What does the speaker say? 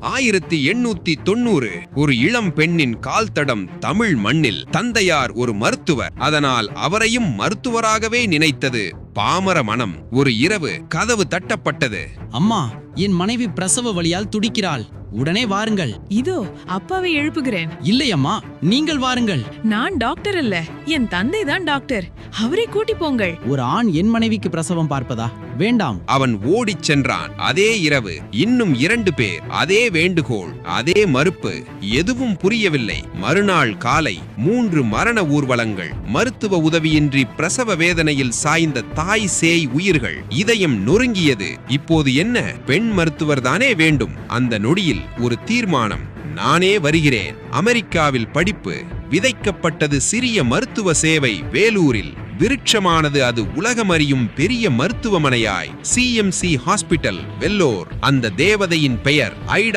1890 ஒரு இளம் பெண்ணின் கால் தடம் தமிழ் மண்ணில். தந்தையார் ஒரு மருத்துவர், அதனால் அவரையும் மருத்துவராகவே நினைத்தது பாமர மனம். ஒரு இரவு கதவு தட்டப்பட்டது. அம்மா, என் மனைவி பிரசவ வலியால் துடிக்கிறாள், உடனே வாருங்கள். இதோ அப்பாவை எழுப்புகிறேன். இல்லை அம்மா, நீங்கள் வாருங்கள். நான் டாக்டர் அல்ல, என் தந்தை தான் டாக்டர். அவரை கூட்டி போங்கள். ஒரு ஆண் என் மனைவிக்கு பிரசவம் பார்ப்பதா? வேண்டாம். அவன் ஓடிச் சென்றான். அதே இரவு இன்னும் 2 பேர். அதே வேண்டுகோள், அதே மறுப்பு. எதுவும் புரியவில்லை. மறுநாள் காலை 3 மரண ஊர்வலங்கள். மருத்துவ உதவியின்றி பிரசவ வேதனையில் சாய்ந்த தாய் சேய் உயிர்கள். இதயம் நொறுங்கியது. இப்போது என்ன? பெண் மருத்துவர் தானே வேண்டும். அந்த நொடியில் ஒரு தீர்மானம். நானே வருகிறேன். அமெரிக்காவில் படிப்பு. விதைக்கப்பட்டது சிறிய மருத்துவ சேவை வேலூரில். விருட்சமானது அது உலகமறியும் பெரிய மருத்துவமனையாய். CMC hospital Vellore. அந்த தேவதையின் பெயர் ஐடா.